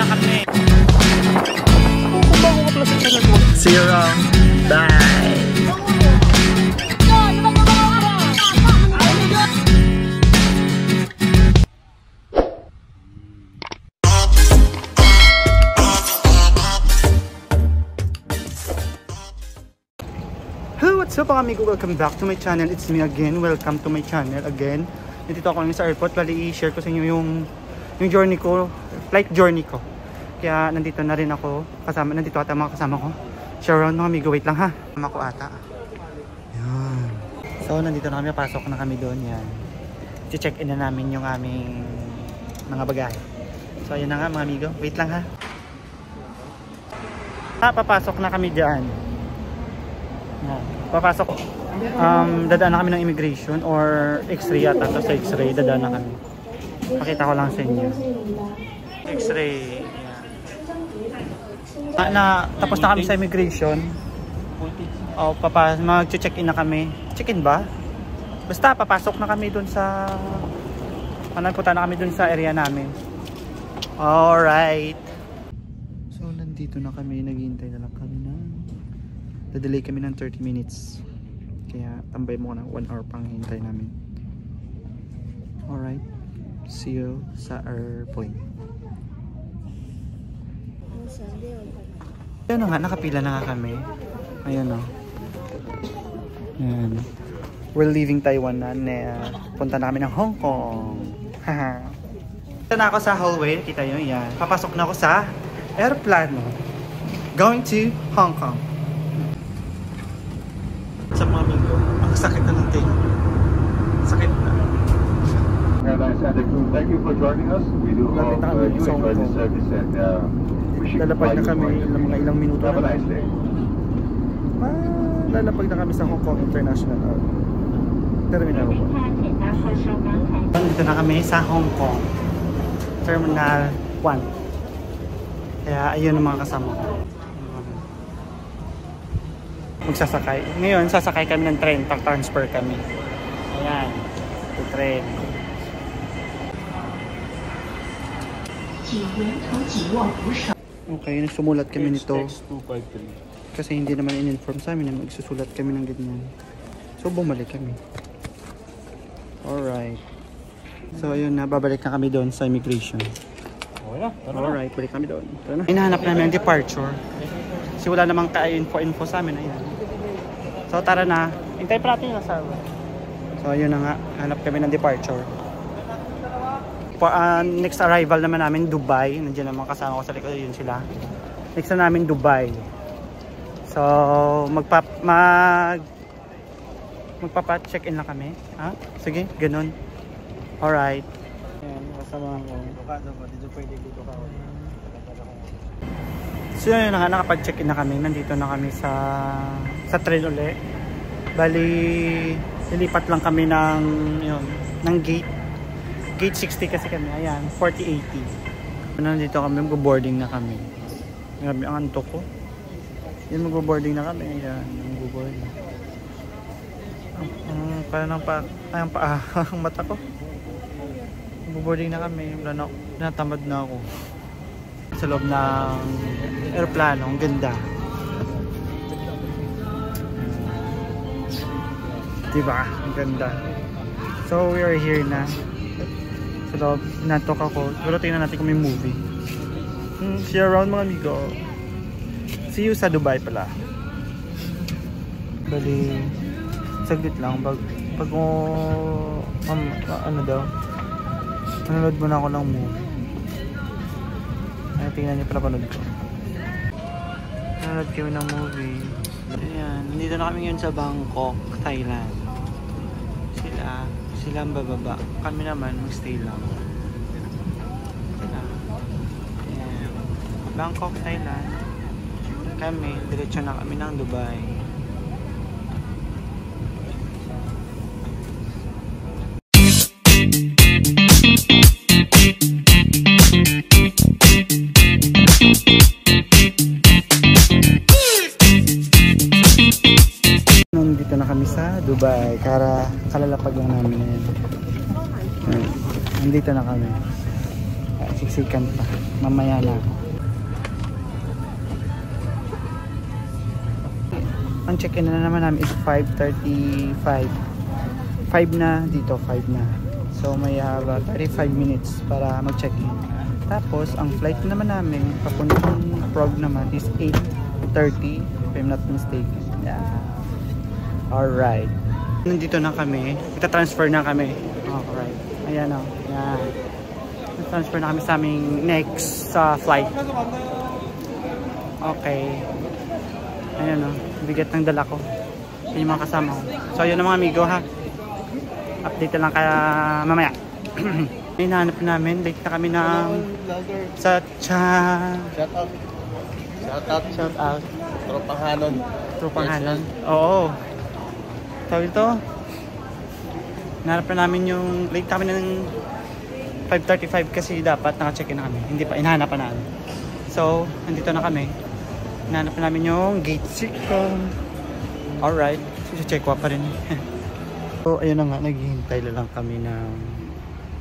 na kami. See you around. Bye! Hello, what's up mga amigo? Welcome back to my channel. It's me again. Welcome to my channel again. Nandito ako sa airport. Bali, i-share ko sa inyo yung journey ko, flight journey ko. Kaya nandito na rin ako. Nandito ata mga kasama ko. Share around mga amigo. Wait lang ha. Kasama ko ata. Yan. So, nandito na kami. Pasok na kami doon. Yan. I-check in na namin yung aming mga bagahe. So, ayun na nga mga amigo. Wait lang ha. Papasok na kami dyan. Papasok, dadaan na kami ng immigration or x-ray yata. Tapos sa x-ray, dadaan na kami. Pakita ko lang sa inyo. X-ray. Tapos na kami sa immigration. Mag-check-in na kami. Check-in ba? Basta, papasok na kami dun sa... Punta na kami dun sa area namin. Alright. So, nandito na kami. Naghihintay na lang kami na... Dadelay kami ng 30 minutes. Kaya tambay mo na 1 hour pang hintay namin. Alright. See you sa airplane. Ayan nga, nakapila na nga kami. Ayan o. Ayan. We're leaving Taiwan na. Punta na kami ng Hong Kong. Haha. Punta na ako sa hallway. Kita nyo, yan. Papasok na ako sa aeroplano. Going to Hong Kong. Sa mga amigo, ang sakit na ng tenga. Sakit na. Thank you for joining us. We do hope you enjoy the service and lalapag na kami ng mga ilang minuto. Have a nice day. Lalapag na kami sa Hong Kong International Terminal 1. Dito na kami sa Hong Kong Terminal 1. Kaya ayun ang mga kasama ko. Magsasakay. Ngayon, sasakay kami ng train. Pag-transfer kami. Ayan. Ito train. Okay, sumulat kami nito. Kasi hindi naman in-inform sa amin na magsusulat kami ng ganyan. So, bumalik kami. Alright. So, ayun na. Babalik na kami doon sa immigration. Alright, balik kami doon. Hinahanap namin ang departure. Kasi wala namang ka-info sa amin. Ayan. So tara na. Hintay pa natin yung nasa. So yun na nga. Hanap kami ng departure. Next arrival naman namin Dubai. Nandiyan naman kasama ko sa likod. Yun sila. Next na namin Dubai. So magpapa-check in lang kami. Ha? Sige, ganun. Alright. Ayan, kasama ko. Dito pwede dito ka. So yun na nga, nakapag-check-in na kami. Nandito na kami sa train ulit. Bali, nilipat lang kami ng gate. Gate 60 kasi kami. Ayan, 4080. Nandito kami, mag-boarding na kami. Grabe, ang antok ko. Yan, mag-boarding na kami. Ayan, mag-boarding. Parang ang mata ko. Mag-boarding na kami. Natamad na ako. Sa loob ng aeroplano, ang ganda. Diba? Ang ganda. So we are here na. Sa loob, natok ako. Pero tingnan natin kung may movie. See you around mga amigo. See you sa Dubai pala. Bali, saglit lang. Pag mo, ano daw, nanonood muna ako ng movie. Tingnan niyo pala panood ko. Nanonood kami ng movie. Ayan, nandito na kami ngayon sa Bangkok, Thailand. Sila ang bababa. Kami naman, mag-stay lang. Ayan. Bangkok, Thailand. Kami, diretso na kami ng Dubai. Nandito na kami sa Dubai. Kalalapag lang namin na yan. Nandito na kami. Siksikan pa. Mamaya na ako. Ang check-in na naman namin is 5:35. 5 na dito, 5 na. So may 35 minutes para mag-check-in. Tapos ang flight naman namin papuntang Prague naman is 8:30 if I'm not mistaken. Yeah. Alright. Nandito na kami. Ita-transfer na kami. Alright. Ayan o. Yan. Transfer na kami sa aming next flight. Okay. Ayan o. Bigat ng dala ko. Yan yung mga kasama ko. So yun na mga amigo ha. Update lang kaya mamaya. Hinahanap namin. Late na kami ng Shout out. Tropang Hanon. Tropang Hanon. Oo. Tawag ito. Hinahanap na namin yung late kami ng 5:35 kasi dapat naka-check-in na kami. Hindi pa, hinahanap pa namin. So, nandito na kami. Hinahanap na namin yung gate 6. Alright. Check ko pa rin. So, ayun na nga. Naghihintay lang kami ng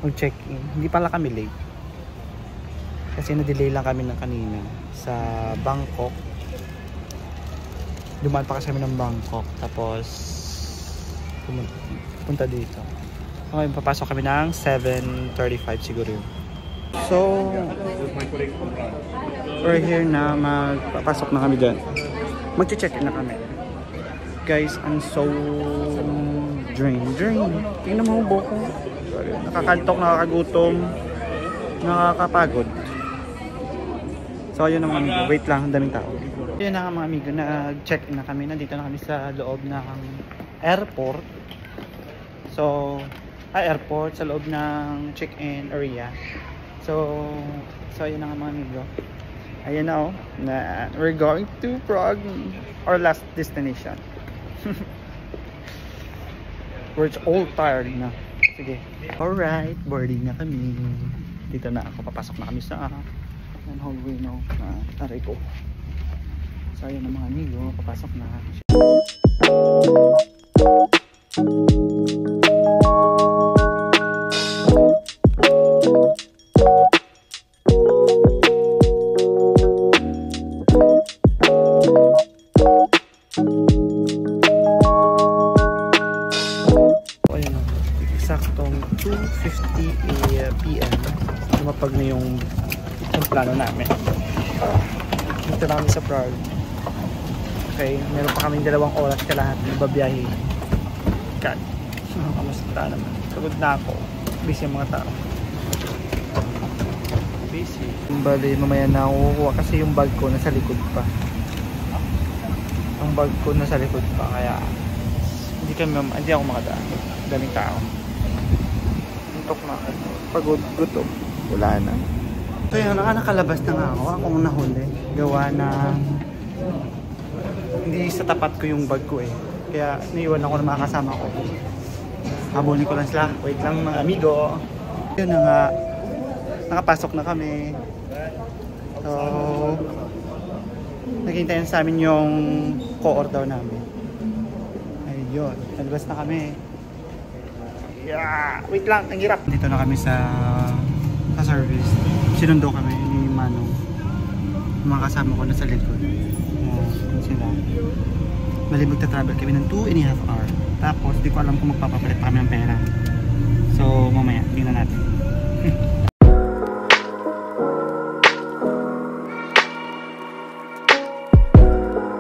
mag-check-in. Hindi pala kami late. Kasi na-delay lang kami ng kanina sa Bangkok. Dumaan pa kasi kami ng Bangkok. Tapos, punta dito. Okay, papasok kami ng 7:35 siguro yun. So, we're here na. Magpapasok na kami dyan. Mag-check-in na kami. Guys, I'm so drained. Tingnan mo ang buko. Nakakantok, nakakagutom, nakakapagod. So, ayun na mga amigo. Wait lang, ang daming tao. Yun na mga amigo, nag-check-in na kami. Nandito na kami sa loob ng airport. So, airport, sa loob ng check-in area. So ayun na nga mga amigo. Ayan na we're going to Prague, our last destination. We're all tired na. Sige. Alright, boarding na kami. Dito na ako, papasok na kami sa hallway na aray ko. So ayun na mga amigo, papasok na. Saktong 2:50 PM lumapag na yung plano namin. Dito na kami sa Prague. Okay, meron pa kaming 2 oras kalahati na babiyahe. God, kamusta naman? Pagod na ako. Busy yung mga tao. Busy. Bali, mamaya na ako kukuha kasi yung bag ko nasa likod pa. Ang bag ko nasa likod pa, kaya hindi ako makadaan. Daming tao. Tuntok na. Pagod, gutom. Wala na. So yun, nakalabas na nga ako. Akong nahuli. Gawa na hindi sa tapat ko yung bag ko eh. Kaya naiwan ako ng mga kasama ko. Habulin ko lang sila. Wait lang mga amigo. Yun na nga. Nakapasok na kami. So naghihintay sa amin yung co-or daw namin. Ayun. Nalabas na kami. Yeah. Wait lang. Ang hirap. Dito na kami sa service. Sinundo kami ni Manong. Mga kasama ko na sa likod. Yun sila. Bali magta-travel kami ng 2.5 hours. Tapos di ko alam kung magpapapalit pa kami ng pera. So mamaya, tingnan natin.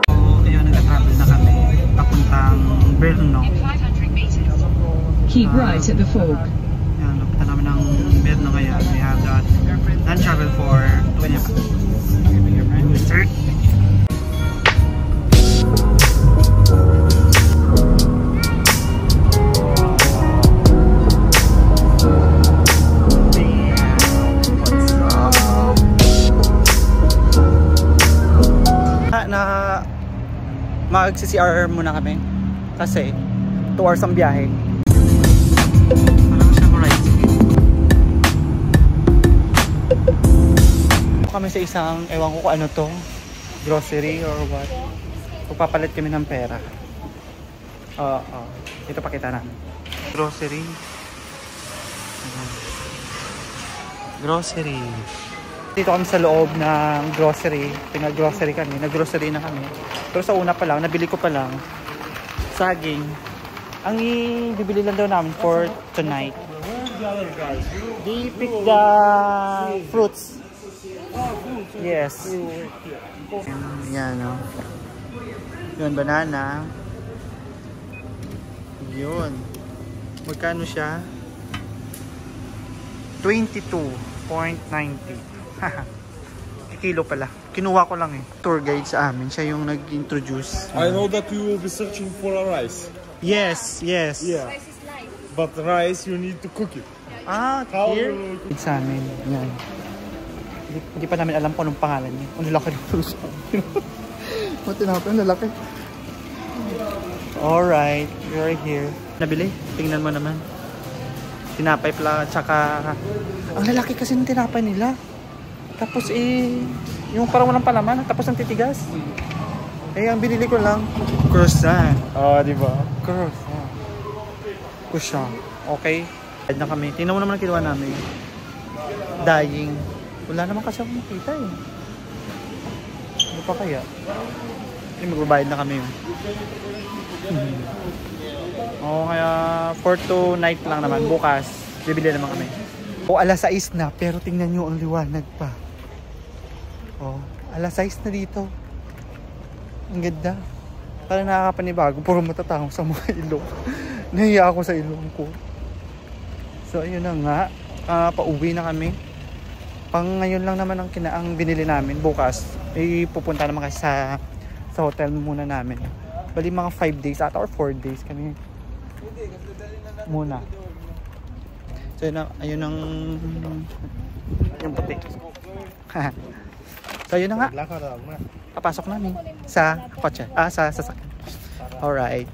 So ayun, nagta-travel na kami papuntang Brno. Keep right at the fork. Yan, napunta namin ng Brno ngayon. We have got land travel for 20 hours. Start. Na mag-CCR muna kami kasi 2 hours ang biyahe. Alam siya right. Kami sa isang, ewan ko kung ano to, grocery or what. Pagpapalit kami ng pera. Ito pakita namin. Grocery. Grocery. Dito kami sa loob ng grocery. Pinag-grocery kami. Nag-grocery na kami. Pero sa una pa lang, nabili ko pa lang saging. Ang bibili lang daw namin for tonight. They pick the fruits. Yes. Yan, no? Yun, banana. Yun. Magkano siya? 22.90. Kilo pala. Kinuha ko lang eh. Tour guide sa amin. Siya yung nag-introduce. I know that you will be searching for a rice. Yes, yes. Yeah. But rice, you need to cook it. Ah, How here? you cook? Sa amin. Yan. Hindi pa namin alam kung anong pangalan niya. Ang lalaki ng fruits. Matinapin, lalaki. Alright, you're here. Nabili? Tingnan mo naman. Tinapay pala, tsaka... Ang lalaki kasi ng tinapay nila. Tapos yung parang walang palaman, tapos ang titigas. Ang binili ko lang, croissant. Di ba? Croissant. Croissant. Okay. Na kami. Tingnan mo naman ang kinuha namin. Dying. Wala naman kasi akong makita eh. Ano pa kaya? Magbabayad na kami yun. Kaya for tonight lang naman. Bukas, bibili naman kami. Alas 6 na, pero tingnan nyo ang liwanag pa. Alas 6 na dito. Ang ganda. Parang nakakapanibago. Puro matatahong sa mga ilong. Nahiya ako sa ilong ko. So, ayun na nga. Pauwi na kami. Pang ngayon lang naman ang binili namin. Bukas, pupunta naman kasi sa hotel muna namin. Bali mga 5 days ata or 4 days kami muna. So, ayun ang yung puti. So, ayun na nga. Papasok namin sa kotse. Sa sasakyan. Alright.